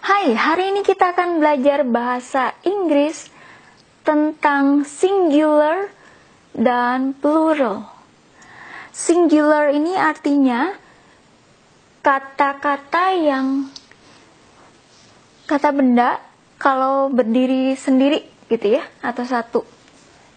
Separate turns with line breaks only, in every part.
Hai, hari ini kita akan belajar bahasa Inggris tentang singular dan plural. Singular ini artinya kata benda kalau berdiri sendiri gitu ya, atau satu.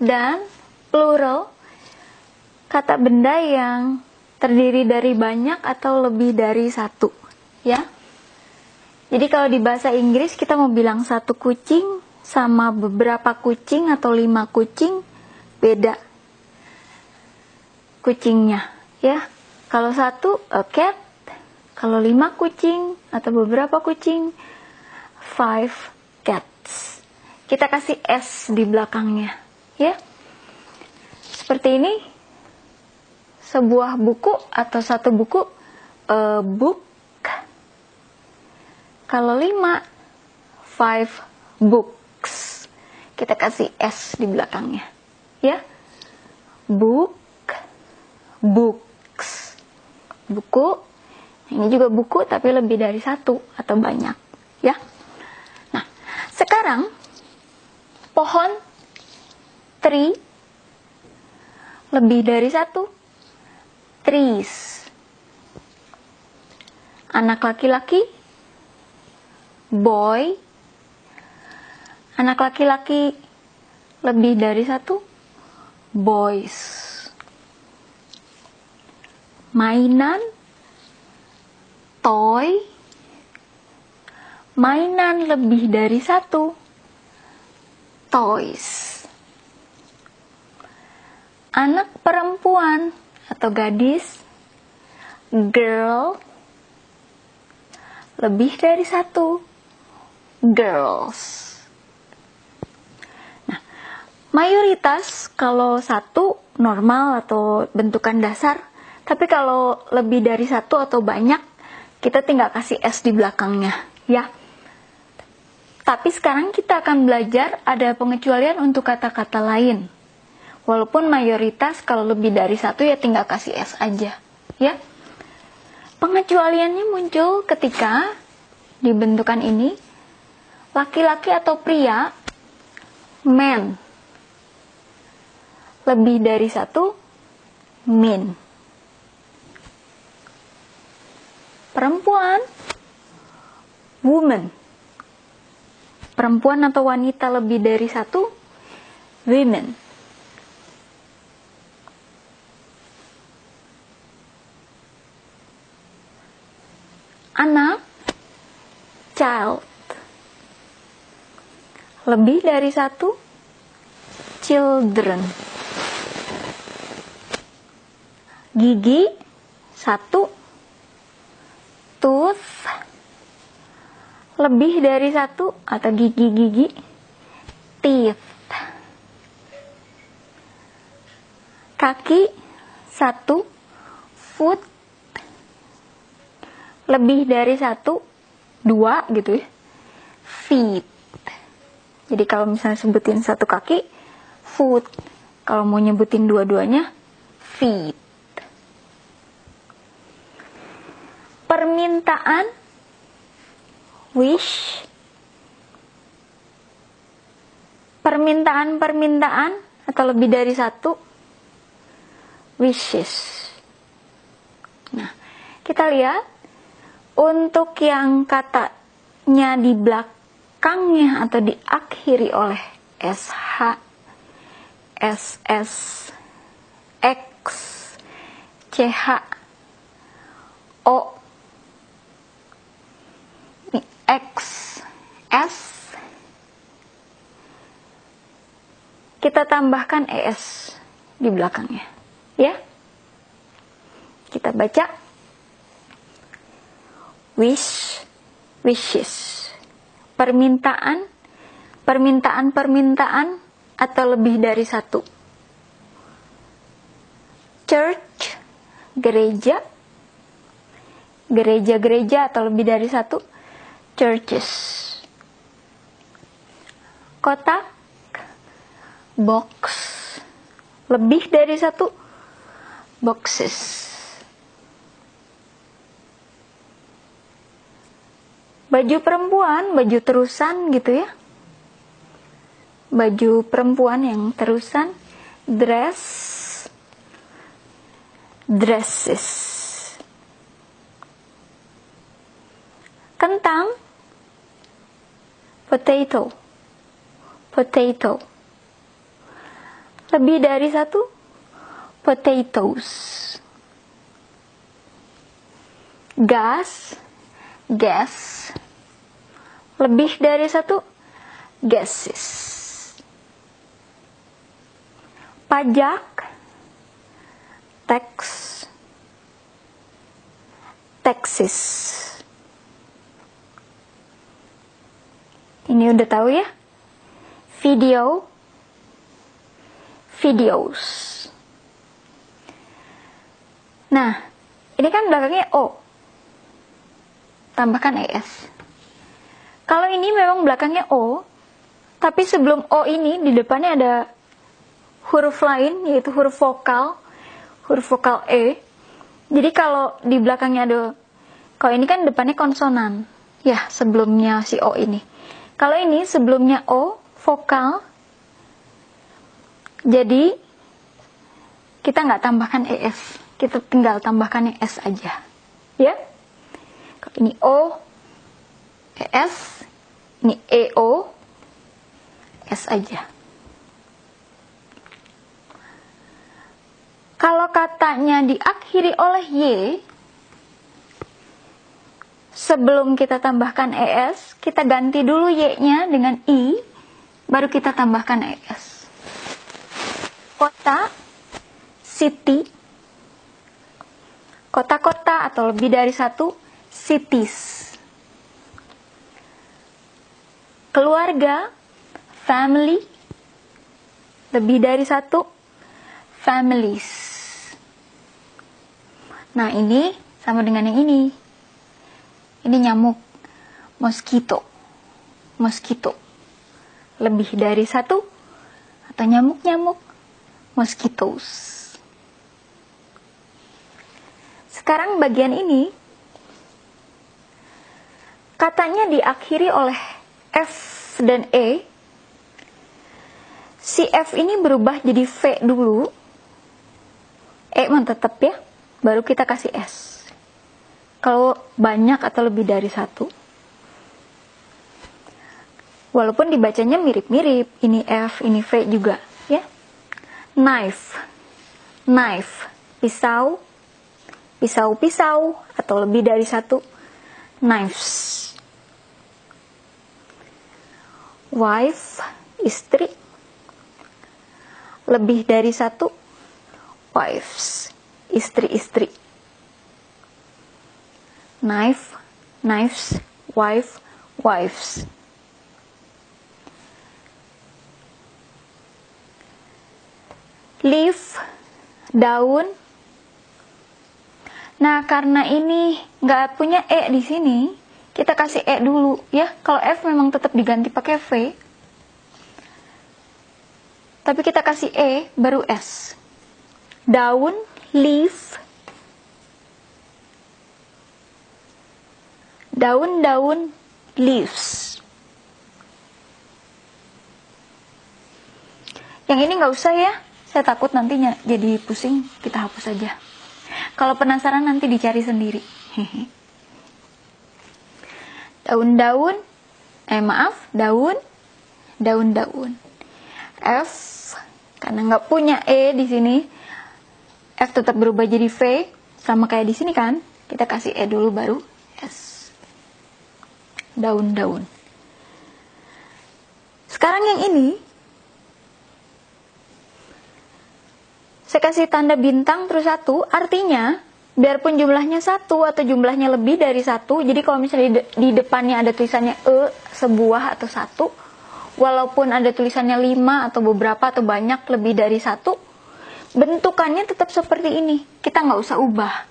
Dan plural, kata benda yang terdiri dari banyak atau lebih dari satu, ya. Jadi kalau di bahasa Inggris kita mau bilang satu kucing sama beberapa kucing atau 5 kucing, beda kucingnya, ya. Kalau satu, a cat. Kalau 5 kucing atau beberapa kucing, 5 cats. Kita kasih S di belakangnya, ya. Seperti ini. Sebuah buku atau satu buku, a book. Kalau 5 books. Kita kasih S di belakangnya, ya. Book, books. Buku. Ini juga buku tapi lebih dari satu atau banyak, ya. Nah, sekarang pohon, tree, lebih dari satu, trees. Anak laki-laki, boy. Anak laki-laki lebih dari satu, boys. Mainan, toy. Mainan lebih dari satu, toys. Anak perempuan atau gadis, girl. Lebih dari satu, girls. Nah, mayoritas kalau satu normal atau bentukan dasar, tapi kalau lebih dari satu atau banyak, kita tinggal kasih S di belakangnya, ya. Tapi sekarang kita akan belajar ada pengecualian untuk kata-kata lain. Walaupun mayoritas kalau lebih dari satu ya tinggal kasih S aja, ya. Pengecualiannya muncul ketika di bentukan ini laki-laki atau pria, man. Lebih dari satu, men. Perempuan, woman. Perempuan atau wanita lebih dari satu, women. Anak, child. Lebih dari satu, children. Gigi, satu, tooth. Lebih dari satu atau gigi-gigi, teeth. Kaki, satu, foot. Lebih dari satu, 2 gitu ya, feet. Jadi kalau misalnya sebutin satu kaki, foot. Kalau mau nyebutin dua-duanya, feet. Permintaan, wish. Permintaan atau lebih dari satu, wishes. Nah, kita lihat. Untuk yang katanya di belakangnya atau diakhiri oleh SH, SS, X, CH, O, X, S, kita tambahkan ES di belakangnya, ya. Kita baca. Wish, wishes. Permintaan atau lebih dari satu. Church, gereja. Gereja atau lebih dari satu, churches. Kotak, box. Lebih dari satu, boxes. Baju perempuan, baju terusan gitu ya. Baju perempuan yang terusan, dress, dresses. Kentang, potato, potato. Lebih dari satu, potatoes. Gas, gas. Lebih dari satu, gases. Pajak, tax, taxes. Ini udah tahu ya? Video, videos. Nah, ini kan belakangnya O. Tambahkan ES. Kalau ini memang belakangnya O, tapi sebelum O ini di depannya ada huruf lain, yaitu huruf vokal E. Jadi kalau di belakangnya ada, kalau ini kan depannya konsonan, ya sebelumnya si O ini. Kalau ini sebelumnya O, vokal, jadi kita nggak tambahkan ES, kita tinggal tambahkan S aja, ya. Kalau ini O, ES, ini EO, S aja. Kalau katanya diakhiri oleh Y, sebelum kita tambahkan ES, kita ganti dulu Y-nya dengan I, baru kita tambahkan ES. Kota, city, kota-kota atau lebih dari satu, cities. Keluarga, family, lebih dari satu, families. Nah, ini sama dengan yang ini. Ini nyamuk, mosquito, mosquito. Lebih dari satu, atau nyamuk-nyamuk, mosquitoes. Sekarang bagian ini, katanya diakhiri oleh F dan E. Si F ini berubah jadi V dulu. E mah tetap ya, baru kita kasih S. Kalau banyak atau lebih dari satu. Walaupun dibacanya mirip-mirip, ini F, ini V juga, ya. Knife, knife, pisau, pisau-pisau, atau lebih dari satu, knives. Wife, istri, lebih dari satu, wives, istri-istri. Knife, knives, wife, wives. Leaf, daun. Nah, karena ini nggak punya E di sini, kita kasih E dulu ya. Kalau F memang tetap diganti pakai V, tapi kita kasih E baru S. Daun, leaf. Daun-daun, leaves. Yang ini nggak usah ya, saya takut nantinya jadi pusing, kita hapus aja. Kalau penasaran nanti dicari sendiri. Daun-daun, daun, daun-daun. F, karena nggak punya E di sini, F tetap berubah jadi V, sama kayak di sini kan, kita kasih E dulu baru S. Daun-daun. Sekarang yang ini, saya kasih tanda bintang terus satu, artinya biarpun jumlahnya satu atau jumlahnya lebih dari satu, jadi kalau misalnya di depannya ada tulisannya E, sebuah atau satu, walaupun ada tulisannya 5 atau beberapa atau banyak lebih dari satu, bentukannya tetap seperti ini. Kita nggak usah ubah,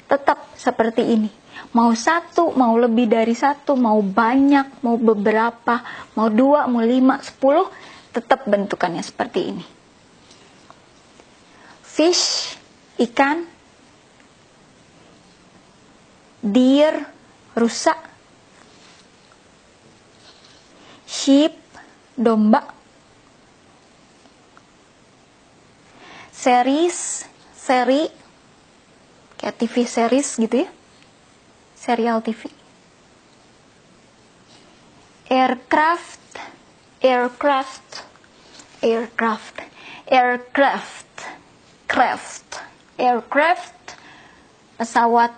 tetap seperti ini. Mau satu, mau lebih dari satu, mau banyak, mau beberapa, mau 2, mau 5, 10, tetap bentukannya seperti ini. Fish, ikan. Deer, rusa. sheep, domba. Series, seri, kayak TV series gitu ya, serial TV. Aircraft, aircraft, aircraft, aircraft, craft, aircraft, pesawat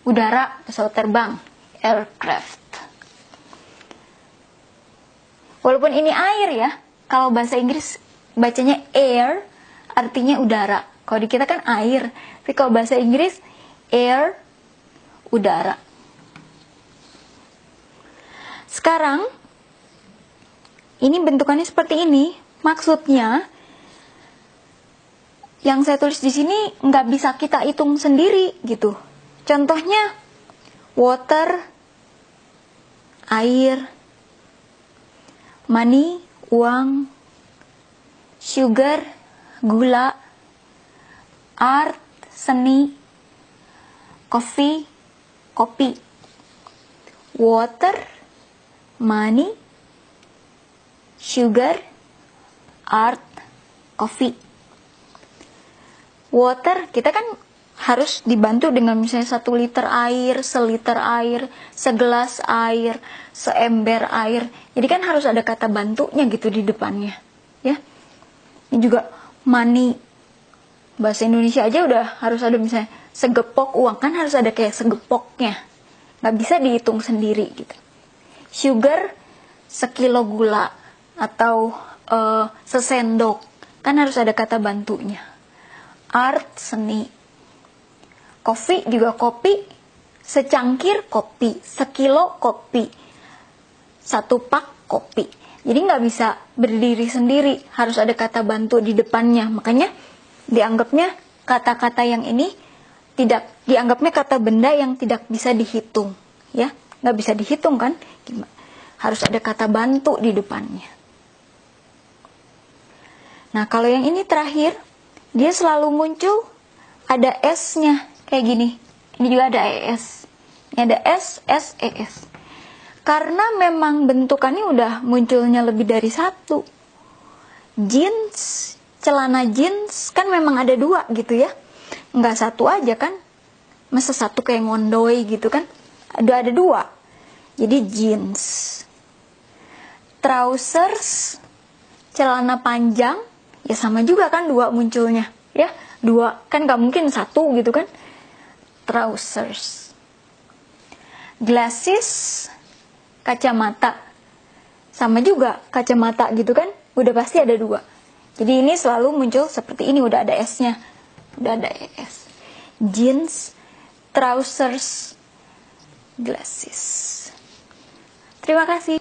udara, pesawat terbang, aircraft. Walaupun ini air ya, kalau bahasa Inggris bacanya air, artinya udara. Kalau di kita kan air, tapi kalau bahasa Inggris air, udara. Sekarang ini bentukannya seperti ini. Maksudnya yang saya tulis di sini nggak bisa kita hitung sendiri gitu. Contohnya water, air, money, uang, sugar, gula, art, seni, coffee, kopi, water, money, sugar, art, coffee. Water, kita kan harus dibantu dengan misalnya 1 liter air, seliter air, segelas air, seember air. Jadi kan harus ada kata bantunya gitu di depannya, ya. Ini juga money, bahasa Indonesia aja udah harus ada misalnya segepok uang, kan harus ada kayak segepoknya, nggak bisa dihitung sendiri gitu. Sugar, sekilo gula atau sesendok, kan harus ada kata bantunya. Art, seni. Coffee juga kopi, secangkir kopi, sekilo kopi, 1 pak kopi. Jadi nggak bisa berdiri sendiri, harus ada kata bantu di depannya. Makanya dianggapnya kata-kata yang ini tidak dianggapnya kata benda yang tidak bisa dihitung, ya, nggak bisa dihitung kan? Harus ada kata bantu di depannya. Nah, kalau yang ini terakhir, dia selalu muncul ada S-nya kayak gini. Ini juga ada ES. Ini ada S, S, ES. Karena memang bentukannya udah munculnya lebih dari 1. Jeans, celana jeans kan memang ada 2 gitu ya. Nggak 1 aja kan. Masa 1 kayak ngondoy gitu kan. Ada 2. Jadi jeans. Trousers, celana panjang, ya sama juga kan 2 munculnya. Ya, 2 kan nggak mungkin 1 gitu kan. Trousers. Glasses, kacamata, sama juga kacamata gitu kan, udah pasti ada 2. Jadi ini selalu muncul seperti ini, udah ada S-nya, udah ada ES. Jeans, trousers, glasses. Terima kasih.